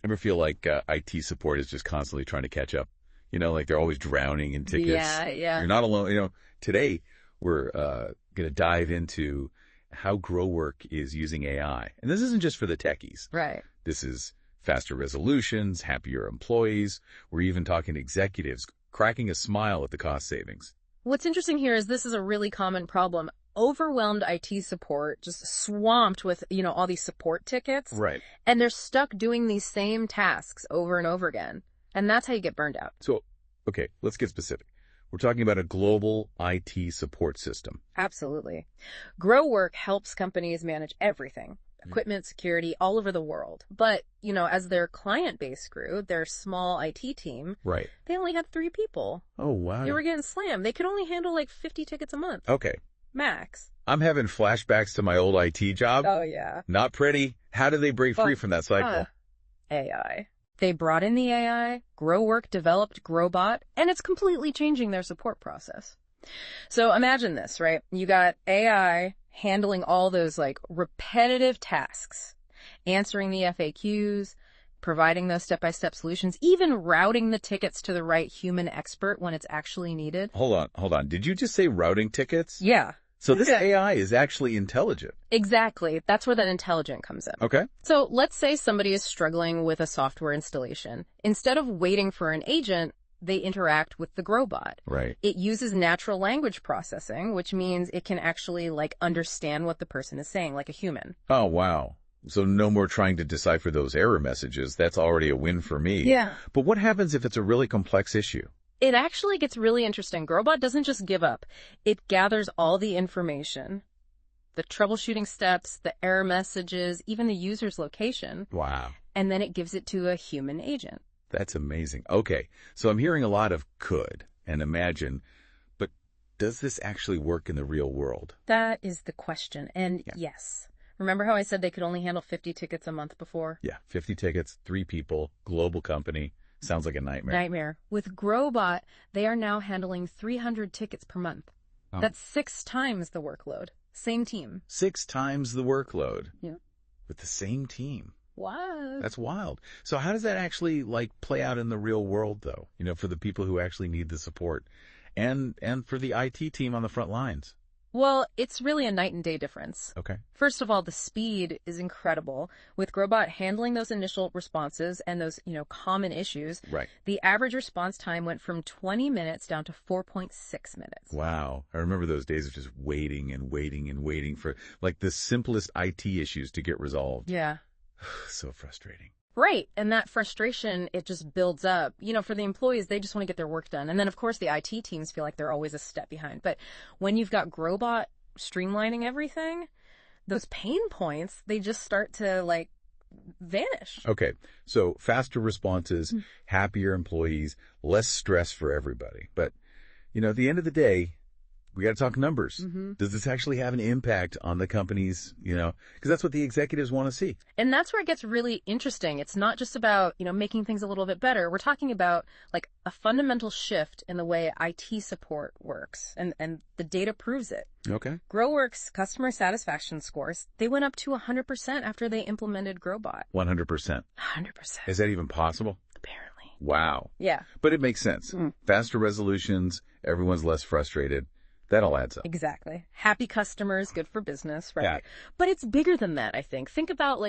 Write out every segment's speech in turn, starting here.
Ever feel like IT support is just constantly trying to catch up? You know, like they're always drowning in tickets. Yeah, yeah. You're not alone. You know, today we're going to dive into how GroWrk is using AI. And this isn't just for the techies. Right. This is faster resolutions, happier employees. We're even talking to executives cracking a smile at the cost savings. What's interesting here is this is a really common problem. Overwhelmed IT support, just swamped with, all these support tickets. Right. And they're stuck doing these same tasks over and over again. And that's how you get burned out. So, okay, let's get specific. We're talking about a global IT support system. Absolutely. GroWrk helps companies manage everything. Equipment, security, all over the world. But, as their client base grew, their small IT team, right, they only had 3 people. Oh, wow. They were getting slammed. They could only handle like 50 tickets a month. Okay. Max. I'm having flashbacks to my old IT job. Oh, yeah. Not pretty. How did they break free from that cycle? AI. They brought in the AI, GroWrk developed GroWbot, and it's completely changing their support process. So imagine this, right? You got AI handling all those like repetitive tasks, answering the FAQs, providing those step-by-step solutions, even routing the tickets to the right human expert when it's actually needed. Hold on. Did you just say routing tickets? Yeah. So this AI is actually intelligent. Exactly. That's where that intelligent comes in. Okay. So let's say somebody is struggling with a software installation. Instead of waiting for an agent, they interact with the GroWbot. Right. It uses natural language processing, which means it can actually understand what the person is saying, like a human. Oh, wow. So no more trying to decipher those error messages. That's already a win for me. Yeah. But what happens if it's a really complex issue? It actually gets really interesting. GroWbot doesn't just give up. It gathers all the information, the troubleshooting steps, the error messages, even the user's location. Wow. And then it gives it to a human agent. That's amazing. Okay. So I'm hearing a lot of could and imagine, but does this actually work in the real world? That is the question. And yes. Remember how I said they could only handle 50 tickets a month before? Yeah. 50 tickets, 3 people, global company. Sounds like a nightmare. Nightmare. With GroWbot, they are now handling 300 tickets per month. Oh. That's 6 times the workload. Same team. 6 times the workload. Yeah. With the same team. What? That's wild. So how does that actually play out in the real world though? For the people who actually need the support and for the IT team on the front lines? Well, it's really a night and day difference. Okay. First of all, the speed is incredible. With GroWbot handling those initial responses and those, common issues, right, the average response time went from 20 minutes down to 4.6 minutes. Wow. I remember those days of just waiting and waiting and waiting for the simplest IT issues to get resolved. Yeah. So frustrating. Right. And that frustration, it just builds up. For the employees, they just want to get their work done. And then, of course, the IT teams feel like they're always a step behind. But when you've got GroWbot streamlining everything, those pain points, they just start to, vanish. Okay. So faster responses, happier employees, less stress for everybody. But, at the end of the day, we got to talk numbers. Mm-hmm. Does this actually have an impact on the companies, because that's what the executives want to see. And that's where it gets really interesting. It's not just about, making things a little bit better. We're talking about a fundamental shift in the way IT support works. And the data proves it. Okay. GroWrk's customer satisfaction scores, they went up to 100% after they implemented GroWbot. 100%. 100%. Is that even possible? Apparently. Wow. Yeah. But it makes sense. Faster resolutions, everyone's less frustrated. That all adds up. Exactly. Happy customers, good for business, right? Yeah. But it's bigger than that, I think. Think about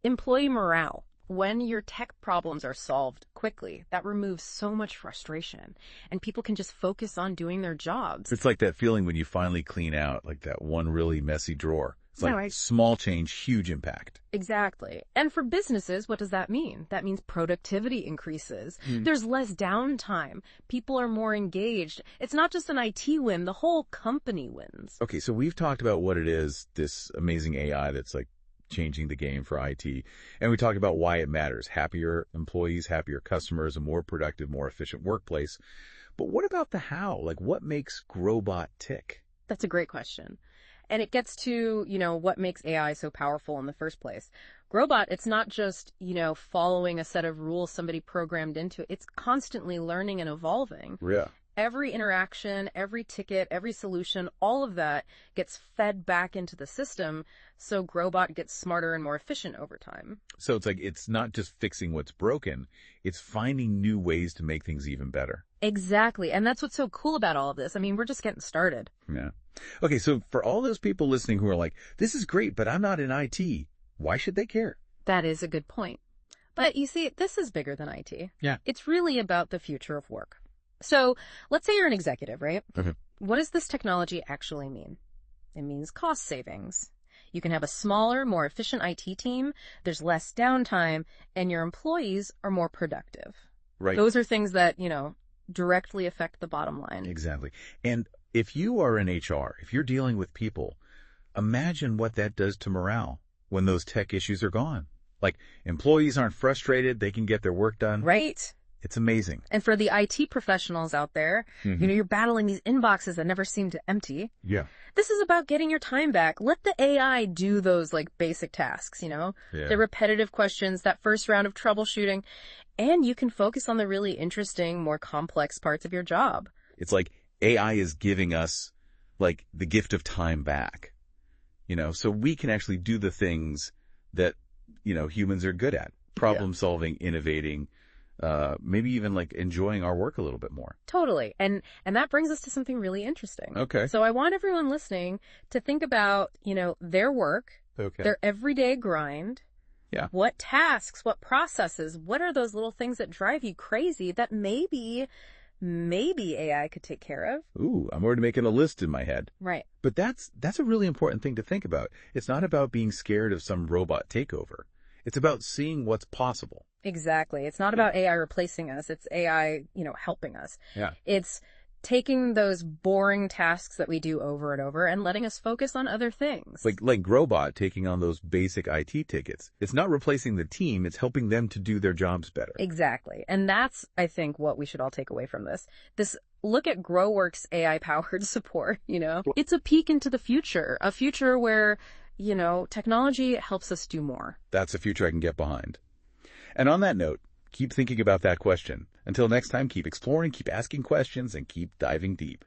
employee morale. When your tech problems are solved quickly, that removes so much frustration and people can just focus on doing their jobs. It's like that feeling when you finally clean out that one really messy drawer. It's small change, huge impact. Exactly. And for businesses, what does that mean? That means productivity increases. There's less downtime. People are more engaged. It's not just an IT win. The whole company wins. Okay, so we've talked about what it is, this amazing AI that's changing the game for IT. And we talked about why it matters. Happier employees, happier customers, a more productive, more efficient workplace. But what about the how? What makes GroWbot tick? That's a great question. And it gets to, what makes AI so powerful in the first place. GroWbot, it's not just, following a set of rules somebody programmed into it. It's constantly learning and evolving. Yeah. every interaction, every ticket, every solution, all of that gets fed back into the system, so GroWbot gets smarter and more efficient over time. So it's like it's not just fixing what's broken, it's finding new ways to make things even better. Exactly. And that's what's so cool about all of this. I mean, we're just getting started. Yeah. Okay, so for all those people listening who are like, this is great, but I'm not in IT, why should they care? That is a good point. But you see, this is bigger than IT. Yeah. It's really about the future of work. So let's say you're an executive, right? Okay. What does this technology actually mean? It means cost savings. You can have a smaller, more efficient IT team, there's less downtime, and your employees are more productive. Right. Those are things that, directly affect the bottom line. Exactly. And if you are in HR, if you're dealing with people, imagine what that does to morale when those tech issues are gone. Like, employees aren't frustrated, they can get their work done. Right. It's amazing. And for the IT professionals out there, you're battling these inboxes that never seem to empty. Yeah. This is about getting your time back. Let the AI do those basic tasks, the repetitive questions, that first round of troubleshooting, and you can focus on the really interesting, more complex parts of your job. It's like AI is giving us the gift of time back, so we can actually do the things that, humans are good at. Problem solving, innovating, maybe even enjoying our work a little bit more. Totally. And that brings us to something really interesting. Okay. So I want everyone listening to think about, their work, their everyday grind. Yeah. What tasks, what processes, what are those little things that drive you crazy that maybe AI could take care of? Ooh, I'm already making a list in my head. Right. But that's a really important thing to think about. It's not about being scared of some robot takeover. It's about seeing what's possible. Exactly. It's not about AI replacing us. It's AI, helping us. Yeah. It's taking those boring tasks that we do over and over and letting us focus on other things. Like GroWbot taking on those basic IT tickets. It's not replacing the team. It's helping them to do their jobs better. Exactly. And that's, I think, what we should all take away from this. This look at GroWrk's AI-powered support, It's a peek into the future, a future where, technology helps us do more. That's a future I can get behind. And on that note, keep thinking about that question. Until next time, keep exploring, keep asking questions, and keep diving deep.